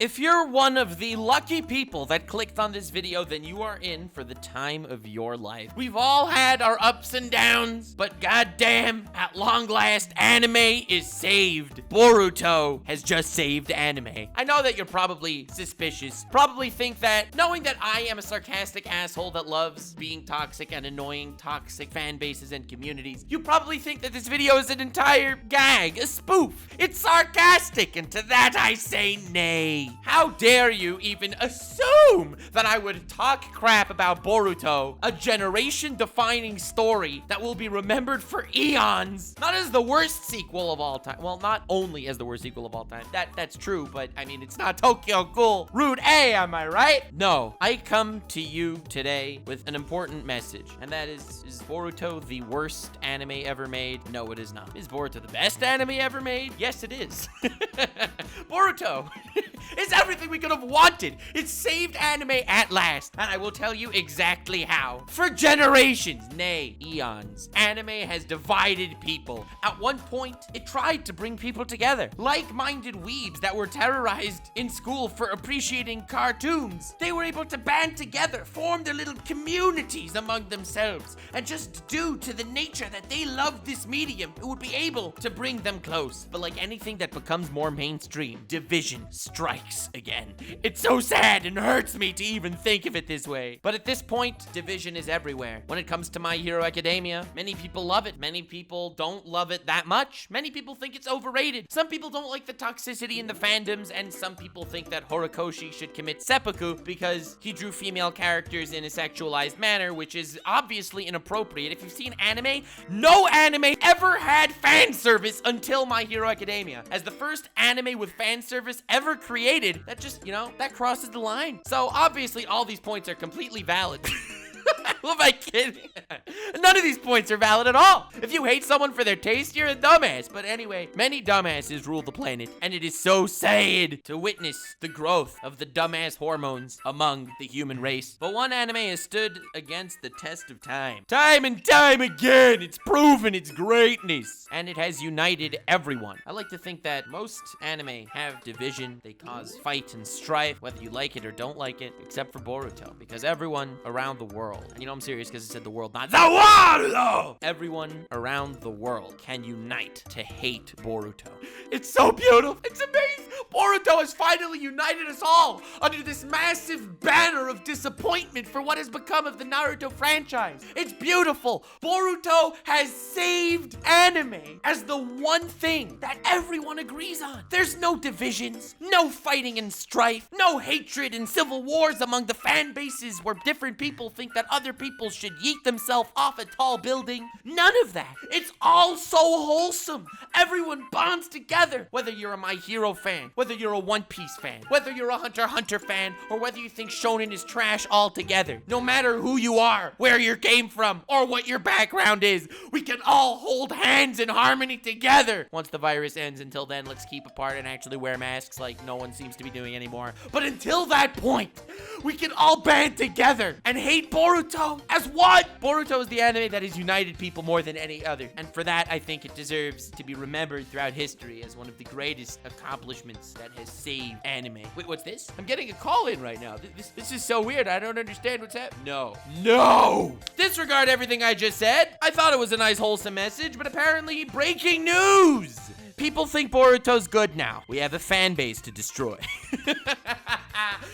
If you're one of the lucky people that clicked on this video, then you are in for the time of your life. We've all had our ups and downs, but goddamn, at long last, anime is saved. Boruto has just saved anime. I know that you're probably suspicious, probably think that, knowing that I am a sarcastic asshole that loves being toxic and annoying toxic fan bases and communities, you probably think that this video is an entire gag, a spoof. It's sarcastic, and to that I say nay. How dare you even assume that I would talk crap about Boruto, a generation-defining story that will be remembered for eons, not as the worst sequel of all time. Well, not only as the worst sequel of all time. That's true, but I mean, it's not Tokyo Ghoul Route A, am I right? No, I come to you today with an important message, and that is Boruto the worst anime ever made? No, it is not. Is Boruto the best anime ever made? Yes, it is. Boruto is everything we could have wanted. It saved anime at last, and I will tell you exactly how. For generations, nay, eons, anime has divided people. At one point, it tried to bring people together. Like-minded weebs that were terrorized in school for appreciating cartoons. They were able to band together, form their little communities among themselves, and just due to the nature that they loved this medium, it would be able to bring them close. But like anything that becomes more mainstream, division strikes again. It's so sad and hurts me to even think of it this way. But at this point, division is everywhere. When it comes to My Hero Academia, many people love it. Many people don't love it that much. Many people think it's overrated. Some people don't like the toxicity in the fandoms, and some people think that Horikoshi should commit seppuku because he drew female characters in a sexualized manner, which is obviously inappropriate. If you've seen anime, no anime ever had fan service until My Hero Academia. As the first anime with fan service ever created, that just, that crosses the line. So obviously all these points are completely valid. Who am I kidding? None of these points are valid at all. If you hate someone for their taste, you're a dumbass. But anyway, many dumbasses rule the planet, and it is so sad to witness the growth of the dumbass hormones among the human race. But one anime has stood against the test of time. Time and time again, it's proven its greatness, and it has united everyone. I like to think that most anime have division. They cause fight and strife, whether you like it or don't like it, except for Boruto, because everyone around the world, and I'm serious because it said the world, not the world. Everyone around the world can unite to hate Boruto. It's so beautiful. It's amazing. Boruto has finally united us all under this massive banner of disappointment for what has become of the Naruto franchise. It's beautiful. Boruto has saved anime as the one thing that everyone agrees on. There's no divisions, no fighting and strife, no hatred and civil wars among the fan bases where different people think that other people should yeet themselves off a tall building. None of that. It's all so wholesome. Everyone bonds together. Whether you're a My Hero fan, whether you're a One Piece fan, whether you're a Hunter x Hunter fan, or whether you think shonen is trash altogether. No matter who you are, where you came from, or what your background is, we can all hold hands in harmony together. Once the virus ends, until then, let's keep apart and actually wear masks like no one seems to be doing anymore. But until that point, we can all band together and hate Boruto as what? Boruto is the anime that has united people more than any other. And for that, I think it deserves to be remembered throughout history as one of the greatest accomplishments that has saved anime. Wait, what's this? I'm getting a call in right now. This is so weird. I don't understand what's happening. No. Disregard everything I just said. I thought it was a nice wholesome message, but apparently breaking news. People think Boruto's good now. We have a fan base to destroy.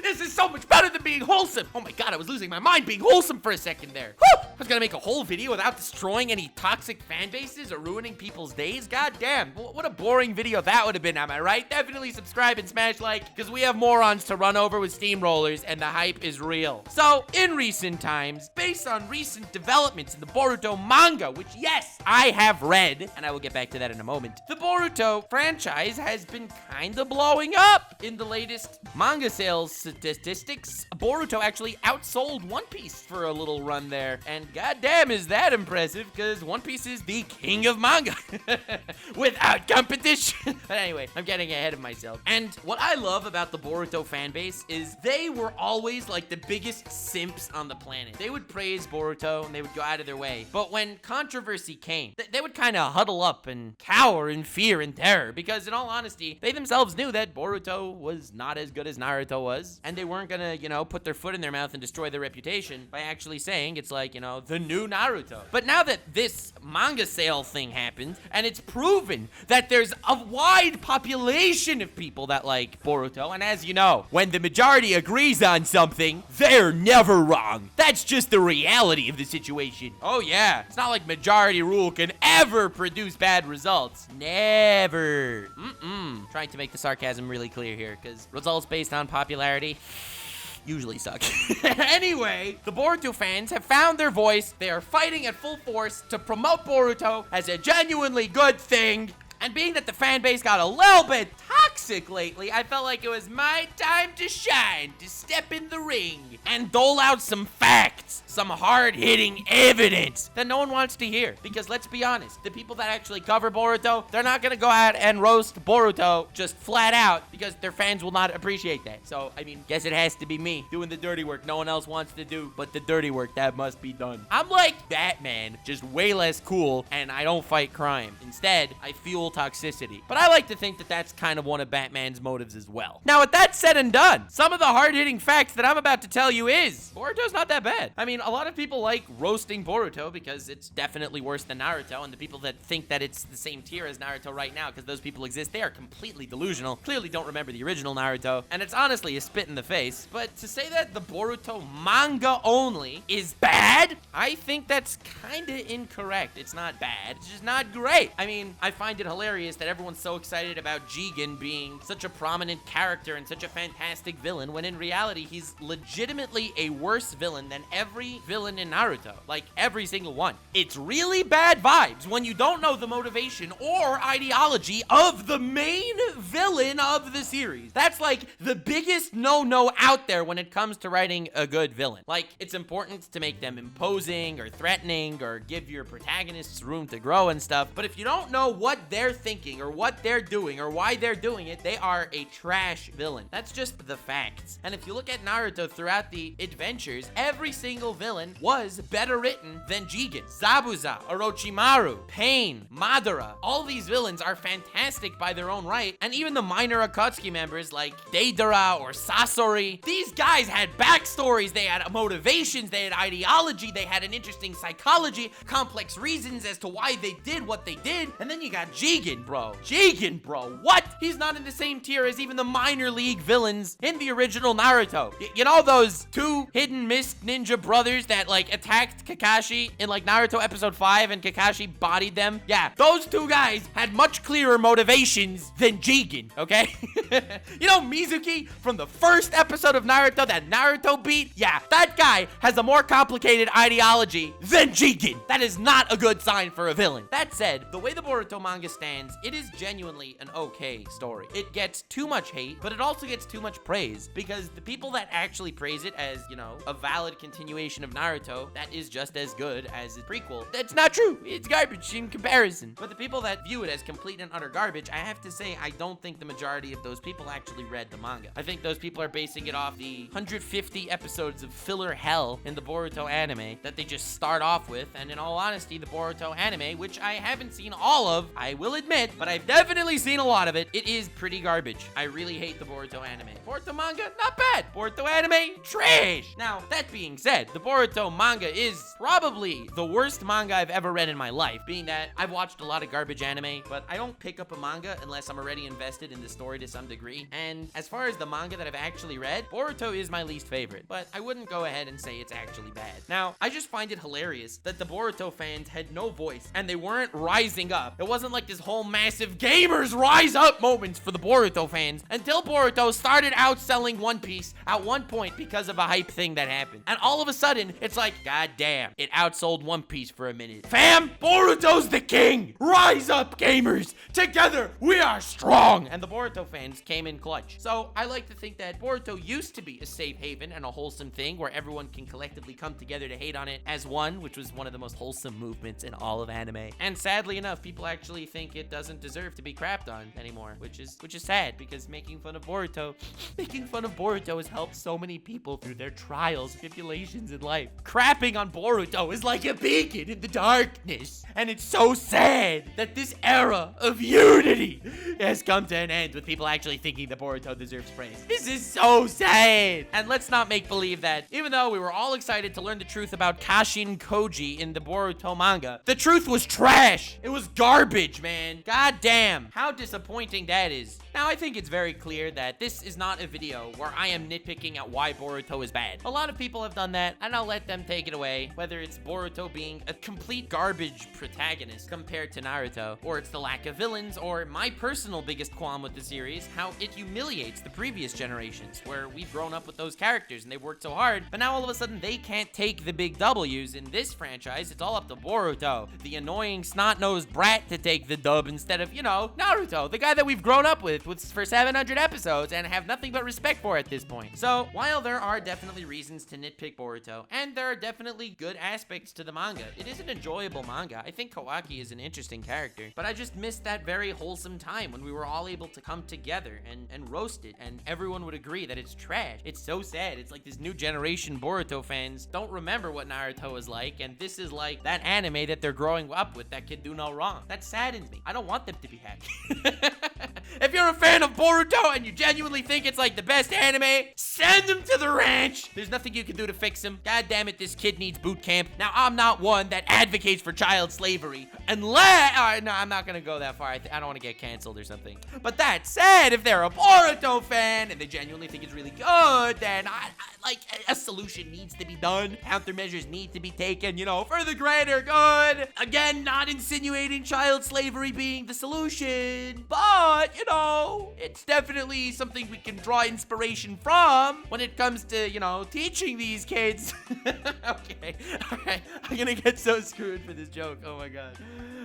This is so much better than being wholesome. Oh my god, I was losing my mind being wholesome for a second there. Whew! I was gonna make a whole video without destroying any toxic fan bases or ruining people's days. God damn, what a boring video that would have been, am I right? Definitely subscribe and smash like, because we have morons to run over with steamrollers and the hype is real. So, in recent times, based on recent developments in the Boruto Manga, which yes, I have read, and I will get back to that in a moment, the Boruto franchise has been kinda blowing up. In the latest manga sales statistics, Boruto actually outsold One Piece for a little run there. And goddamn is that impressive, because One Piece is the king of manga. Without competition. But anyway, I'm getting ahead of myself. And what I love about the Boruto fan base is they were always like the biggest simps on the planet. They would praise Boruto and they would go out of their way. But when controversy came, they would kind of huddle up and cower in fear and terror, because in all honesty, they themselves knew that Boruto was was not as good as Naruto was, and they weren't gonna, put their foot in their mouth and destroy their reputation by actually saying it's like, the new Naruto. But now that this manga sale thing happened, and it's proven that there's a wide population of people that like Boruto, and as you know, when the majority agrees on something, they're never wrong. That's just the reality of the situation. Oh yeah, it's not like majority rule can ever produce bad results. Never. Trying to make the sarcasm really clear here, because results based on popularity usually suck. Anyway, the Boruto fans have found their voice. They are fighting at full force to promote Boruto as a genuinely good thing. And being that the fan base got a little bit toxic lately, I felt like it was my time to shine, to step in the ring and dole out some facts, some hard-hitting evidence that no one wants to hear. Because let's be honest, the people that actually cover Boruto, they're not gonna go out and roast Boruto just flat out because their fans will not appreciate that. So, guess it has to be me doing the dirty work no one else wants to do, but the dirty work that must be done. I'm like Batman, just way less cool, and I don't fight crime. Instead, I fuel toxicity. But I like to think that that's kind of one of Batman's motives as well. Now, with that said and done, some of the hard-hitting facts that I'm about to tell you is Boruto's not that bad. A lot of people like roasting Boruto because it's definitely worse than Naruto, and the people that think that it's the same tier as Naruto right now, because those people exist, they are completely delusional, clearly don't remember the original Naruto, and it's honestly a spit in the face. But to say that the Boruto manga only is bad, I think that's kind of incorrect. It's not bad, it's just not great. I find it hilarious that everyone's so excited about Jigen being such a prominent character and such a fantastic villain, when in reality, he's legitimately a worse villain than every villain in Naruto. Like, every single one. It's really bad vibes when you don't know the motivation or ideology of the main villain of the series. That's like the biggest no-no out there when it comes to writing a good villain. Like, it's important to make them imposing or threatening or give your protagonists room to grow and stuff, but if you don't know what they're thinking or what they're doing or why they're doing it, they are a trash villain. That's just the facts. And if you look at Naruto throughout the adventures, every single villain was better written than Jigen. Zabuza, Orochimaru, Pain, Madara, all these villains are fantastic by their own right, and even the minor Akatsuki members like Deidara or Sasori, these guys had backstories, they had motivations, they had ideology, they had an interesting psychology, complex reasons as to why they did what they did. And then you got Jigen, bro. Jigen, bro. What? He's not in the same tier as even the minor league villains in the original Naruto. You know those two hidden mist ninja brothers that like attacked Kakashi in like Naruto episode 5 and Kakashi bodied them? Yeah, those two guys had much clearer motivations than Jigen, okay? You know Mizuki from the first episode of Naruto that Naruto beat? Yeah, that guy has a more complicated ideology than Jigen. That is not a good sign for a villain. That said, the way the Boruto manga stands, it is genuinely an okay story. It gets too much hate, but it also gets too much praise, because the people that actually praise it as, a valid continuation of Naruto that is just as good as the prequel, that's not true. It's garbage in comparison. But the people that view it as complete and utter garbage, I have to say, I don't think the majority of those people actually read the manga. I think those people are basing it off the 150 episodes of filler hell in the Boruto anime that they just start off with, and in all honesty, the Boruto anime, which I haven't seen all of, I will admit, but I've definitely seen a lot of it, it is pretty garbage. I really hate the Boruto anime. Boruto manga, not bad. Boruto anime, trash. Now, that being said, the Boruto manga is probably the worst manga I've ever read in my life, being that I've watched a lot of garbage anime, but I don't pick up a manga unless I'm already invested in the story to some degree. And as far as the manga that I've actually read, Boruto is my least favorite, but I wouldn't go ahead and say it's actually bad. Now, I just find it hilarious that the Boruto fans had no voice and they weren't rising up. It wasn't like this whole massive gamers rise up moments for the Boruto fans until Boruto started outselling One Piece at one point because of a hype thing that happened. And all of a sudden, it's like, god damn, it outsold One Piece for a minute. Fam, Boruto's the king! Rise up, gamers! Together, we are strong! And the Boruto fans came in clutch. So, I like to think that Boruto used to be a safe haven and a wholesome thing where everyone can collectively come together to hate on it as one, which was one of the most wholesome movements in all of anime. And sadly enough, people actually think it doesn't deserve to be crapped on anymore, which which is sad because making fun of Boruto has helped so many people through their trials, tribulations in life. Crapping on Boruto is like a beacon in the darkness, and it's so sad that this era of unity has come to an end with people actually thinking that Boruto deserves praise. This is so sad. And let's not make believe that even though we were all excited to learn the truth about Kashin Koji in the Boruto manga, the truth was trash. It was garbage, man. God damn, how disappointing that is. Now, I think it's very clear that this is not a video where I am nitpicking at why Boruto is bad. A lot of people have done that, and I'll let them take it away, whether it's Boruto being a complete garbage protagonist compared to Naruto, or it's the lack of villains, or my personal biggest qualm with the series, how it humiliates the previous generations, where we've grown up with those characters and they've worked so hard, but now all of a sudden they can't take the big W's. In this franchise, it's all up to Boruto, the annoying snot-nosed brat, to take the dub instead of, you know, Naruto, the guy that we've grown up with for 700 episodes and have nothing but respect for at this point. So, while there are definitely reasons to nitpick Boruto, and there are definitely good aspects to the manga, it is an enjoyable manga. I think Kawaki is an interesting character, but I just missed that very wholesome time when we were all able to come together and roast it, and everyone would agree that it's trash. It's so sad. It's like this new generation Boruto fans don't remember what Naruto was like, and this is like that anime that they're growing up with that can do no wrong. That saddens me. I don't want them to be happy. If you're a fan of Boruto and you genuinely think it's like the best anime, send him to the ranch. There's nothing you can do to fix him. God damn it, this kid needs boot camp. Now, I'm not one that advocates for child slavery, unless, no, I'm not gonna go that far. I don't want to get canceled or something. But that said, if they're a Boruto fan and they genuinely think it's really good, then like a solution needs to be done. Countermeasures need to be taken, you know, for the greater good. Again, not insinuating child slavery being the solution, but, you know, it's definitely something we can draw inspiration from when it comes to, you know, teaching these kids. Okay, all right, I'm gonna get so screwed for this joke. Oh my god.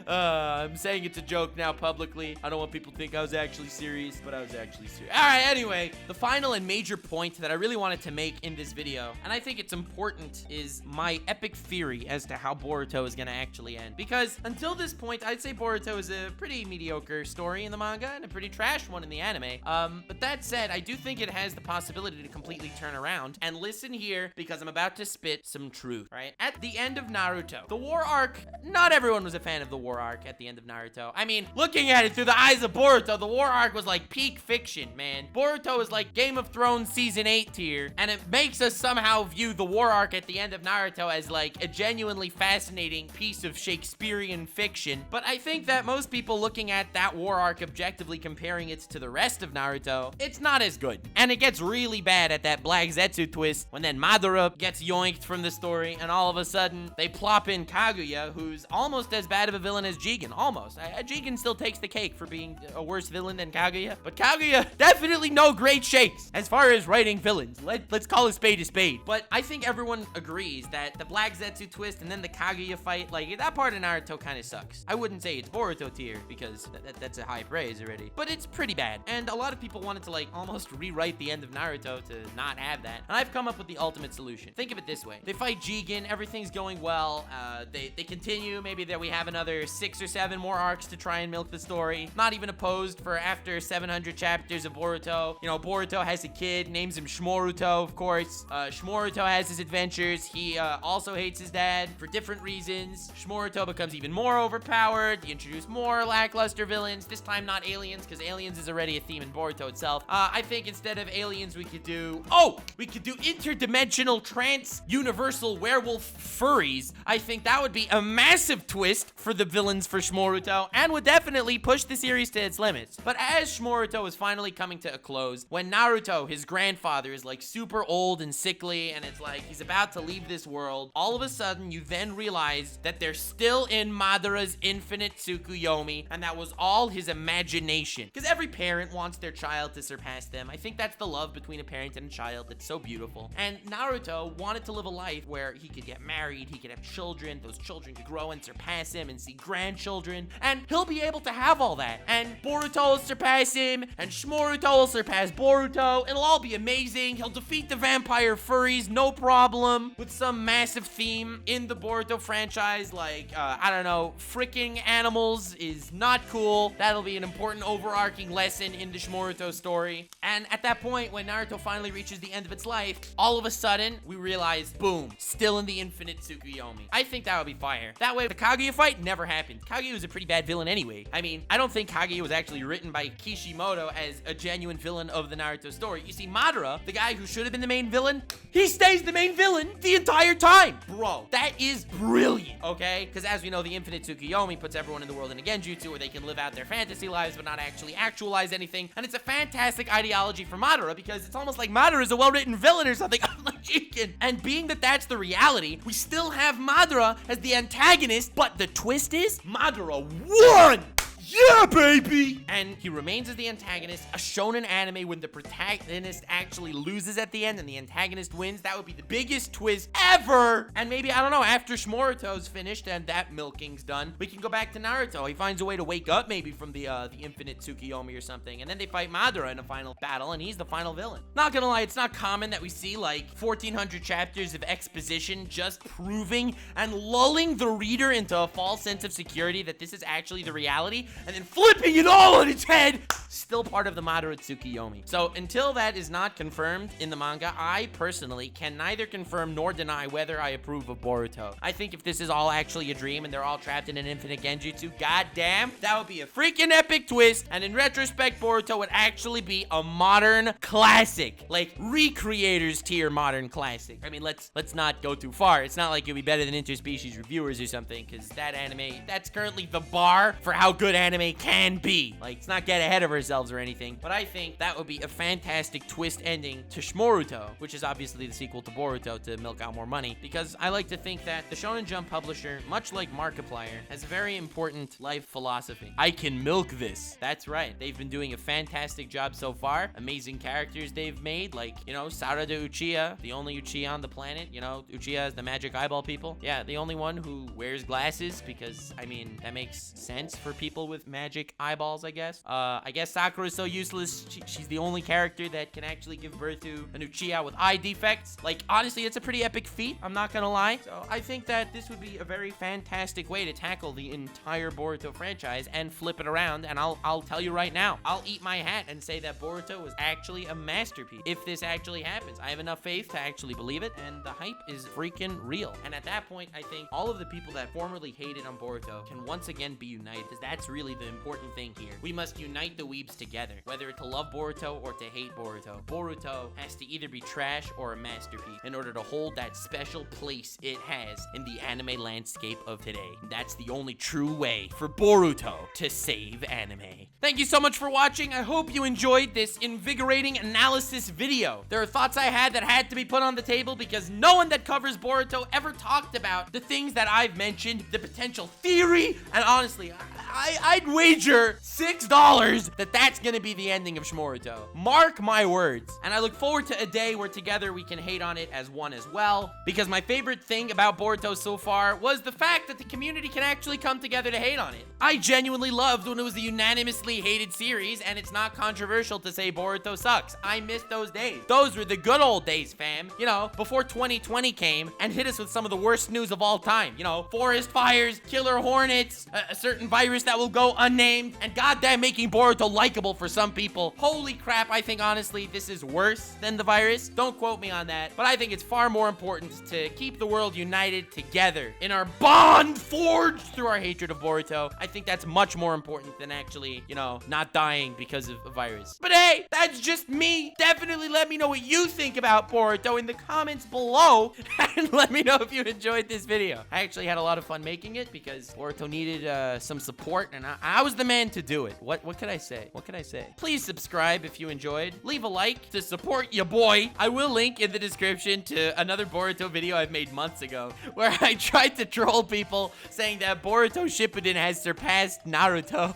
I'm saying it's a joke now publicly. I don't want people to think I was actually serious, but I was actually serious. All right, anyway, the final and major point that I really wanted to make in this video, and I think it's important, is my epic theory as to how Boruto is gonna actually end. Because until this point, I'd say Boruto is a pretty mediocre story in the manga and a pretty trash one in the anime. But that said, I do think it has the possibility to completely turn around. And listen here, because I'm about to spit some truth, right? At the end of Naruto, the war arc, not everyone was a fan of the war arc at the end of Naruto. I mean, looking at it through the eyes of Boruto, the war arc was like peak fiction, man. Boruto is like Game of Thrones season 8 tier, and it makes us somehow view the war arc at the end of Naruto as like a genuinely fascinating piece of Shakespearean fiction. But I think that most people looking at that war arc objectively comparing it to the rest of Naruto, it's not as good. And it gets really bad at that Black Zetsu twist when then Madara gets yoinked from the story, and all of a sudden they plop in Kaguya, who's almost as bad of a villain as Jigen, almost. Jigen still takes the cake for being a worse villain than Kaguya, but Kaguya definitely no great shakes as far as writing villains. Let's call a spade a spade. But I think everyone agrees that the Black Zetsu twist and then the Kaguya fight, like that part of Naruto kind of sucks. I wouldn't say it's Boruto tier because that's a high praise already, but it's pretty bad. And a lot of people wanted to like almost rewrite the end of Naruto to not have that. And I've come up with the ultimate solution. Think of it this way. They fight Jigen, everything's going well. They continue, maybe that we have another 6 or 7 more arcs to try and milk the story. Not even opposed for after 700 chapters of Boruto. You know, Boruto has a kid, names him Shmoruto, of course. Shmoruto has his adventures. He also hates his dad for different reasons. Shmoruto becomes even more overpowered. You introduce more lackluster villains, this time not aliens, because aliens is already a theme in Boruto itself. I think instead of aliens, we could do interdimensional trans-universal werewolf furries. I think that would be a massive twist for the villains for Shmoruto, and would definitely push the series to its limits. But as Shmoruto is finally coming to a close, when Naruto, his grandfather, is like super old and sickly, and it's like he's about to leave this world, all of a sudden you then realize that they're still in Madara's infinite Tsukuyomi, and that was all his imagination. Because every parent wants their child to surpass them. I think that's the love between a parent and a child that's so beautiful. And Naruto wanted to live a life where he could get married, he could have children, those children could grow and surpass him and see grandchildren, and he'll be able to have all that. And Boruto will surpass him, and Shmoruto will surpass Boruto. It'll all be amazing. He'll defeat the vampire furries, no problem, with some massive theme in the Boruto franchise, like, I don't know, freaking animals is not cool. That'll be an important overarching lesson in the Shmoruto story. And at that point, when Naruto finally reaches the end of its life, all of a sudden, we realize, boom, still in the infinite Tsukuyomi. I think that would be fire. That way, the Kaguya fight never happened. Kaguya was a pretty bad villain anyway. I mean, I don't think Kaguya was actually written by Kishimoto as a genuine villain of the Naruto story. You see, Madara, the guy who should have been the main villain, he stays the main villain the entire time. Bro, that is brilliant, okay? Because as we know, the infinite Tsukuyomi puts everyone in the world in a genjutsu where they can live out their fantasy lives but not actually actualize anything. And it's a fantastic ideology for Madara because it's almost like Madara is a well-written villain or something, unlike Jigen. And being that that's the reality, we still have Madara as the antagonist, but the twist is Madara won! Yeah, baby! And he remains as the antagonist. A shonen anime when the protagonist actually loses at the end and the antagonist wins, that would be the biggest twist ever! And maybe, I don't know, after Shmoruto's finished and that milking's done, we can go back to Naruto. He finds a way to wake up maybe from the infinite Tsukuyomi or something, and then they fight Madara in a final battle, and he's the final villain. Not gonna lie, it's not common that we see like 1,400 chapters of exposition just proving and lulling the reader into a false sense of security that this is actually the reality, and then flipping it all on its head. Still part of the Madara Tsukuyomi. So until that is not confirmed in the manga, I personally can neither confirm nor deny whether I approve of Boruto. I think if this is all actually a dream and they're all trapped in an infinite genjutsu, goddamn, that would be a freaking epic twist. And in retrospect, Boruto would actually be a modern classic, like recreators tier modern classic. I mean, let's not go too far. It's not like it'd be better than interspecies reviewers or something, because that anime, that's currently the bar for how good anime can be. Like, let's not get ahead of ourselves or anything, but I think that would be a fantastic twist ending to Shmoruto, which is obviously the sequel to Boruto to milk out more money, because I like to think that the Shonen Jump publisher, much like Markiplier, has a very important life philosophy. I can milk this. That's right. They've been doing a fantastic job so far. Amazing characters they've made, like, you know, Sarada Uchiha, the only Uchiha on the planet. You know, Uchiha is the magic eyeball people. Yeah, the only one who wears glasses, because, I mean, that makes sense for people with magic eyeballs, I guess. I guess Sakura is so useless, she's the only character that can actually give birth to an Uchiha with eye defects. Like, honestly, it's a pretty epic feat, I'm not gonna lie. So I think that this would be a very fantastic way to tackle the entire Boruto franchise and flip it around, and I'll tell you right now, I'll eat my hat and say that Boruto was actually a masterpiece. If this actually happens, I have enough faith to actually believe it, and the hype is freaking real. And at that point, I think all of the people that formerly hated on Boruto can once again be united, because that's really the important thing here. We must unite the weebs together, whether to love Boruto or to hate Boruto. Boruto has to either be trash or a masterpiece in order to hold that special place it has in the anime landscape of today. That's the only true way for Boruto to save anime. Thank you so much for watching. I hope you enjoyed this invigorating analysis video. There are thoughts I had that had to be put on the table because no one that covers Boruto ever talked about the things that I've mentioned, the potential theory, and honestly, I'd wager $6 that that's gonna be the ending of Shmoruto. Mark my words. And I look forward to a day where together we can hate on it as one as well, because my favorite thing about Boruto so far was the fact that the community can actually come together to hate on it. I genuinely loved when it was a unanimously hated series, and it's not controversial to say Boruto sucks. I miss those days. Those were the good old days, fam. You know, before 2020 came and hit us with some of the worst news of all time. You know, forest fires, killer hornets, a certain virus that will go unnamed, and goddamn making Boruto likable for some people. Holy crap, I think honestly this is worse than the virus. Don't quote me on that, but I think it's far more important to keep the world united together in our bond forged through our hatred of Boruto. I think that's much more important than actually, you know, not dying because of a virus. But hey, that's just me. Definitely let me know what you think about Boruto in the comments below, and let me know if you enjoyed this video. I actually had a lot of fun making it because Boruto needed some support, and I was the man to do it. What could I say? What could I say? Please subscribe if you enjoyed. Leave a like to support your boy. I will link in the description to another Boruto video I've made months ago where I tried to troll people saying that Boruto Shippuden has surpassed Naruto.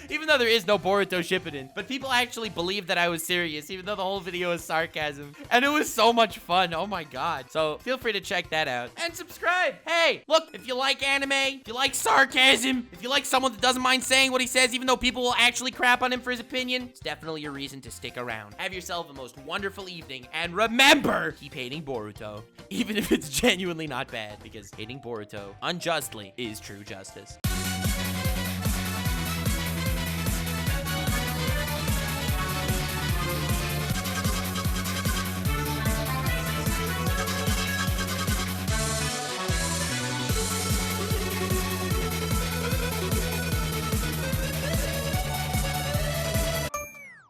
Even though there is no Boruto Shippuden, but people actually believe that I was serious, even though the whole video is sarcasm. And it was so much fun. Oh my god. So feel free to check that out and subscribe. Hey, look, if you like anime, if you like sarcasm, if you like someone that doesn't mind saying what he says, even though people will actually crap on him for his opinion, it's definitely a reason to stick around. Have yourself the most wonderful evening, and remember, keep hating Boruto, even if it's genuinely not bad, because hating Boruto unjustly is true justice.